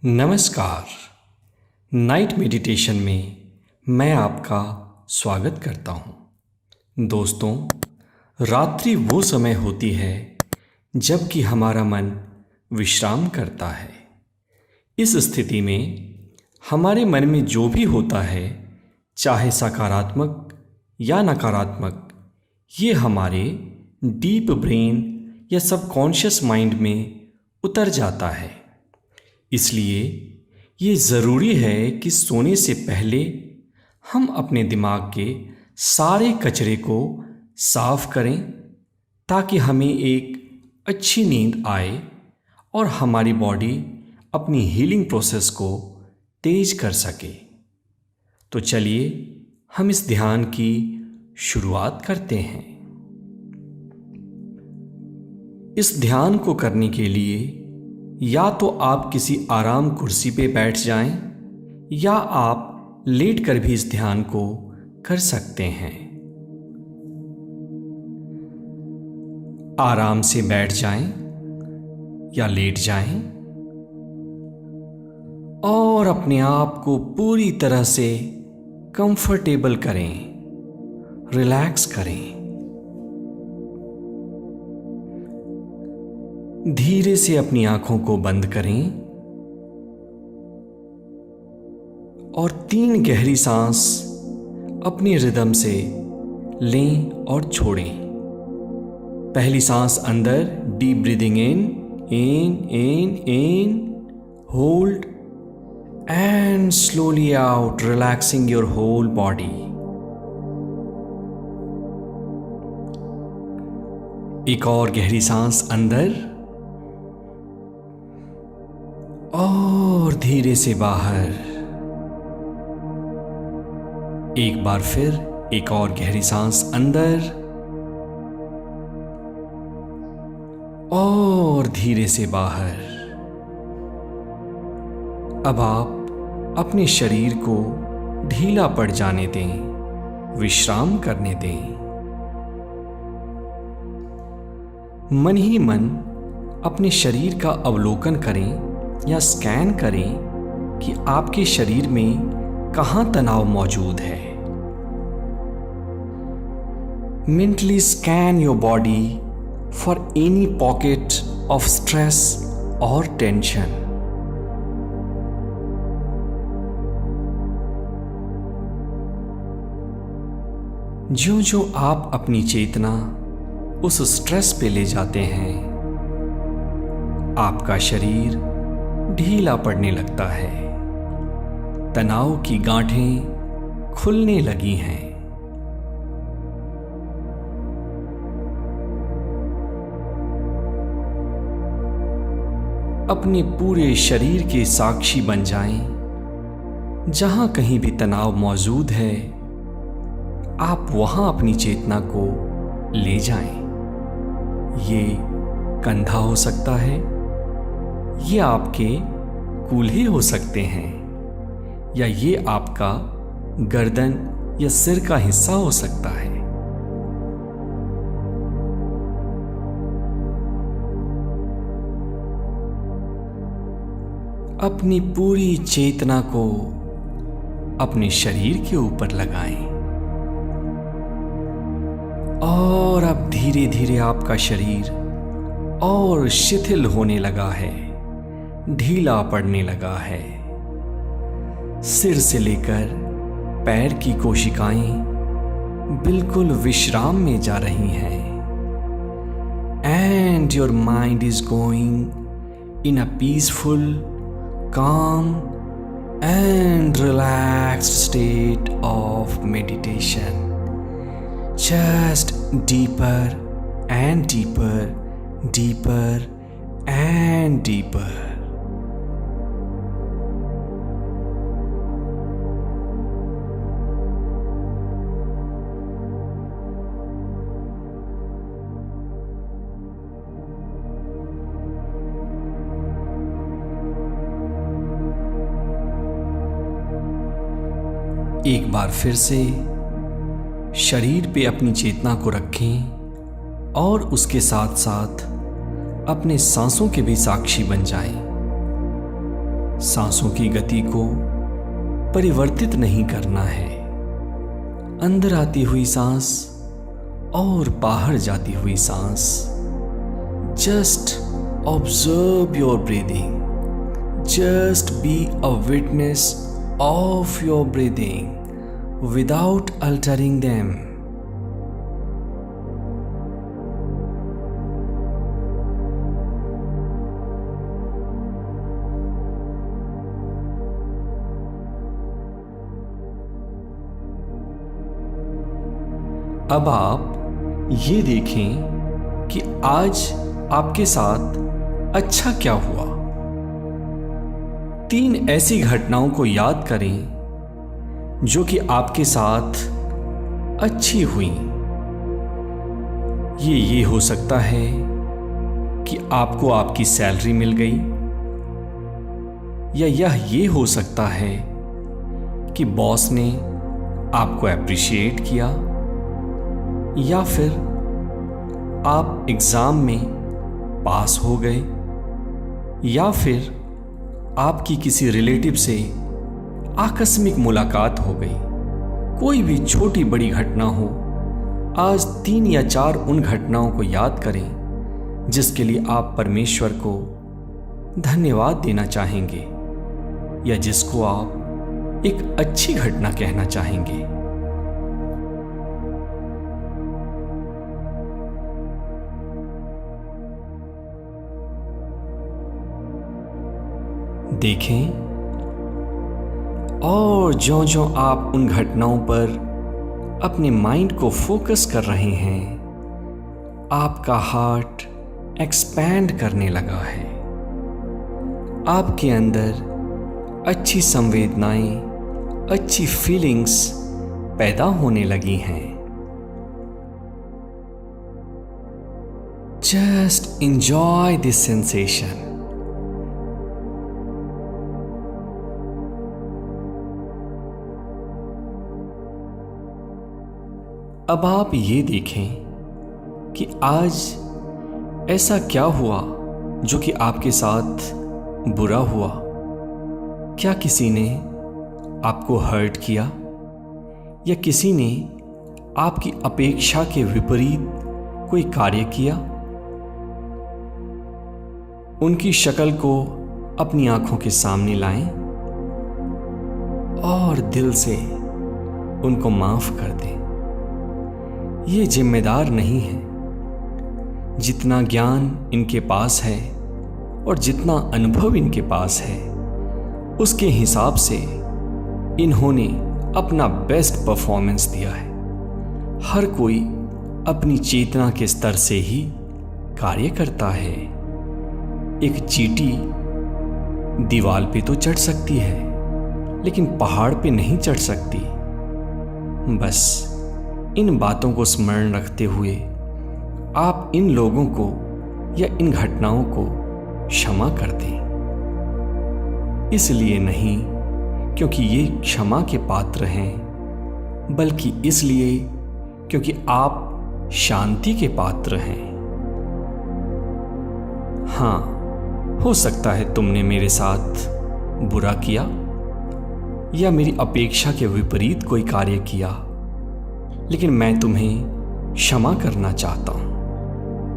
नमस्कार। Night meditation में मैं आपका स्वागत करता हूँ। दोस्तों, रात्रि वो समय होती है जबकि हमारा मन विश्राम करता है। इस स्थिति में हमारे मन में जो भी होता है, चाहे सकारात्मक या नकारात्मक, ये हमारे डीप ब्रेन या सबकॉन्शियस माइंड में उतर जाता है। इसलिए ये ज़रूरी है कि सोने से पहले हम अपने दिमाग के सारे कचरे को साफ करें, ताकि हमें एक अच्छी नींद आए और हमारी बॉडी अपनी हीलिंग प्रोसेस को तेज कर सके। तो चलिए हम इस ध्यान की शुरुआत करते हैं। इस ध्यान को करने के लिए या तो आप किसी आराम कुर्सी पे बैठ जाएं, या आप लेटकर भी इस ध्यान को कर सकते हैं। आराम से बैठ जाएं या लेट जाएं और अपने आप को पूरी तरह से कंफर्टेबल करें, रिलैक्स करें। धीरे से अपनी आंखों को बंद करें और 3 गहरी सांस अपनी रिदम से लें और छोड़ें। पहली सांस अंदर, deep breathing in, hold and slowly out, relaxing your whole body. एक और गहरी सांस अंदर और धीरे से बाहर। एक बार फिर एक और गहरी सांस अंदर और धीरे से बाहर। अब आप अपने शरीर को ढीला पड़ जाने दें, विश्राम करने दें। मन ही मन अपने शरीर का अवलोकन करें या स्कैन करें कि आपके शरीर में कहां तनाव मौजूद है। Mentally scan your body for any pocket of stress और टेंशन। ज्यों-ज्यों आप अपनी चेतना उस स्ट्रेस पे ले जाते हैं, आपका शरीर ढीला पड़ने लगता है, तनाव की गांठें खुलने लगी हैं। अपने पूरे शरीर के साक्षी बन जाएं। जहां कहीं भी तनाव मौजूद है, आप वहां अपनी चेतना को ले जाएं। ये कंधा हो सकता है, ये आपके कूल्हे हो सकते हैं, या ये आपका गर्दन या सिर का हिस्सा हो सकता है। अपनी पूरी चेतना को अपने शरीर के ऊपर लगाएं और अब धीरे धीरे आपका शरीर और शिथिल होने लगा है, ढीला पड़ने लगा है। सिर से लेकर पैर की कोशिकाएं बिल्कुल विश्राम में जा रही हैं। And your mind is going in a peaceful, calm and relaxed state of meditation. Just deeper and deeper, deeper and deeper. एक बार फिर से शरीर पे अपनी चेतना को रखें और उसके साथ साथ अपने सांसों के भी साक्षी बन जाएं। सांसों की गति को परिवर्तित नहीं करना है। अंदर आती हुई सांस और बाहर जाती हुई सांस। Just observe your breathing. Just be a witness of your breathing without altering them. अब आप ये देखें कि आज आपके साथ अच्छा क्या हुआ। 3 ऐसी घटनाओं को याद करें जो कि आपके साथ अच्छी हुई। ये हो सकता है कि आपको आपकी सैलरी मिल गई, या ये हो सकता है कि बॉस ने आपको एप्रिशिएट किया, या फिर आप एग्जाम में पास हो गए, या फिर आपकी किसी रिलेटिव से आकस्मिक मुलाकात हो गई। कोई भी छोटी बड़ी घटना हो, आज 3 या 4 उन घटनाओं को याद करें जिसके लिए आप परमेश्वर को धन्यवाद देना चाहेंगे, या जिसको आप एक अच्छी घटना कहना चाहेंगे। देखें, और ज्यों-ज्यों आप उन घटनाओं पर अपने माइंड को फोकस कर रहे हैं, आपका हार्ट एक्सपैंड करने लगा है। आपके अंदर अच्छी संवेदनाएं, अच्छी फीलिंग्स पैदा होने लगी हैं। Just enjoy this sensation. अब आप ये देखें कि आज ऐसा क्या हुआ जो कि आपके साथ बुरा हुआ। क्या किसी ने आपको हर्ट किया, या किसी ने आपकी अपेक्षा के विपरीत कोई कार्य किया? उनकी शक्ल को अपनी आंखों के सामने लाएं और दिल से उनको माफ कर दें। ये जिम्मेदार नहीं है। जितना ज्ञान इनके पास है और जितना अनुभव इनके पास है, उसके हिसाब से इन्होंने अपना बेस्ट परफॉर्मेंस दिया है। हर कोई अपनी चेतना के स्तर से ही कार्य करता है। एक चींटी दीवार पे तो चढ़ सकती है, लेकिन पहाड़ पे नहीं चढ़ सकती। बस इन बातों को स्मरण रखते हुए आप इन लोगों को या इन घटनाओं को क्षमा कर दें। इसलिए नहीं क्योंकि ये क्षमा के पात्र हैं, बल्कि इसलिए क्योंकि आप शांति के पात्र हैं। हाँ, हो सकता है तुमने मेरे साथ बुरा किया या मेरी अपेक्षा के विपरीत कोई कार्य किया, लेकिन मैं तुम्हें क्षमा करना चाहता हूं।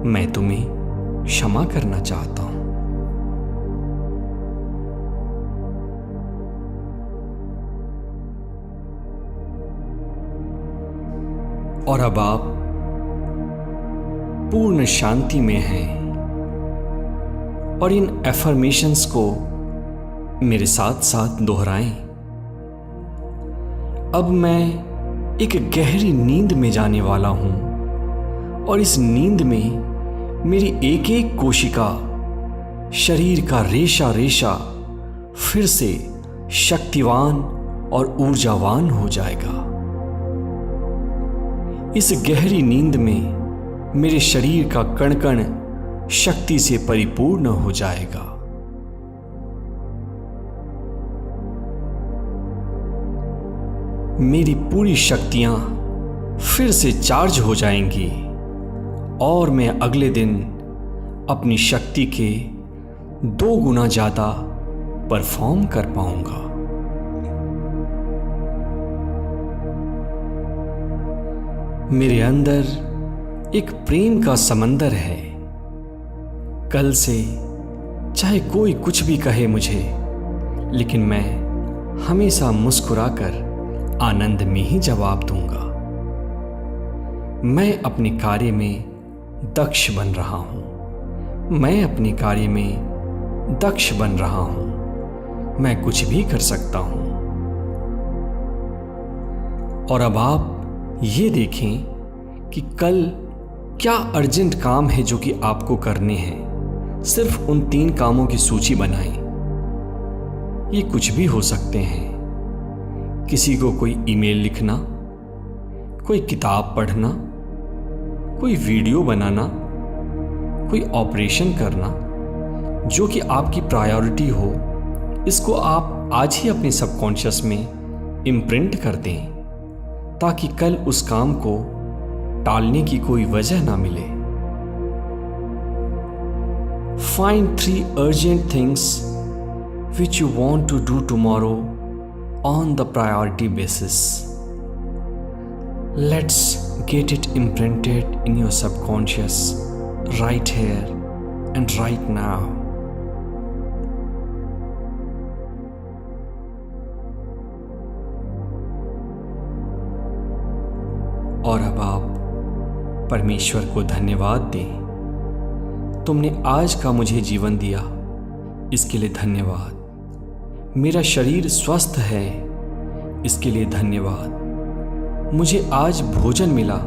मैं तुम्हें क्षमा करना चाहता हूं। और अब आप पूर्ण शांति में हैं और इन एफर्मेशंस को मेरे साथ साथ दोहराएं। अब मैं एक गहरी नींद में जाने वाला हूं और इस नींद में मेरी एक एक कोशिका, शरीर का रेशा रेशा फिर से शक्तिवान और ऊर्जावान हो जाएगा। इस गहरी नींद में मेरे शरीर का कण कण शक्ति से परिपूर्ण हो जाएगा। मेरी पूरी शक्तियां फिर से चार्ज हो जाएंगी और मैं अगले दिन अपनी शक्ति के 2 गुना ज़्यादा परफॉर्म कर पाऊंगा। मेरे अंदर एक प्रेम का समंदर है। कल से चाहे कोई कुछ भी कहे मुझे, लेकिन मैं हमेशा मुस्कुराकर आनंद में ही जवाब दूंगा। मैं अपने कार्य में दक्ष बन रहा हूं। मैं अपने कार्य में दक्ष बन रहा हूं। मैं कुछ भी कर सकता हूं। और अब आप ये देखें कि कल क्या अर्जेंट काम है जो कि आपको करने हैं। सिर्फ उन 3 कामों की सूची बनाएं। ये कुछ भी हो सकते हैं। किसी को कोई ईमेल लिखना, कोई किताब पढ़ना, कोई वीडियो बनाना, कोई ऑपरेशन करना। जो कि आपकी प्रायोरिटी हो, इसको आप आज ही अपने सबकॉन्शियस में इम्प्रिंट कर दें, ताकि कल उस काम को टालने की कोई वजह ना मिले। Find 3 urgent things which you want to do tomorrow on the priority basis. Let's get it imprinted in your subconscious right here and right now. और अब आप परमेश्वर को धन्यवाद दें। तुमने आज का मुझे जीवन दिया, इसके लिए धन्यवाद। मेरा शरीर स्वस्थ है, इसके लिए धन्यवाद। मुझे आज भोजन मिला,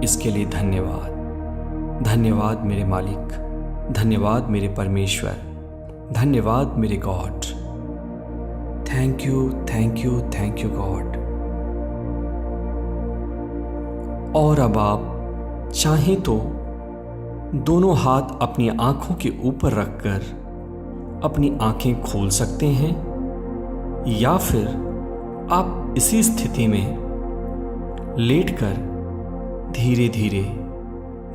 इसके लिए धन्यवाद। धन्यवाद मेरे मालिक, धन्यवाद मेरे परमेश्वर, धन्यवाद मेरे God. Thank you, thank you, thank you God. और अब आप चाहें तो दोनों हाथ अपनी आंखों के ऊपर रखकर अपनी आंखें खोल सकते हैं, या फिर आप इसी स्थिति में लेटकर धीरे धीरे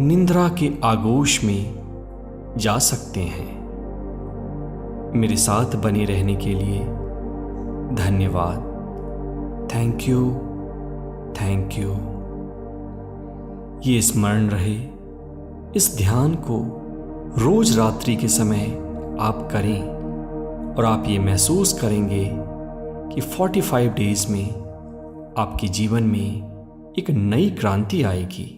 निंद्रा के आगोश में जा सकते हैं। मेरे साथ बने रहने के लिए धन्यवाद। Thank you, thank you. ये स्मरण रहे, इस ध्यान को रोज रात्रि के समय आप करें और आप ये महसूस करेंगे कि 45 डेज में आपके जीवन में एक नई क्रांति आएगी।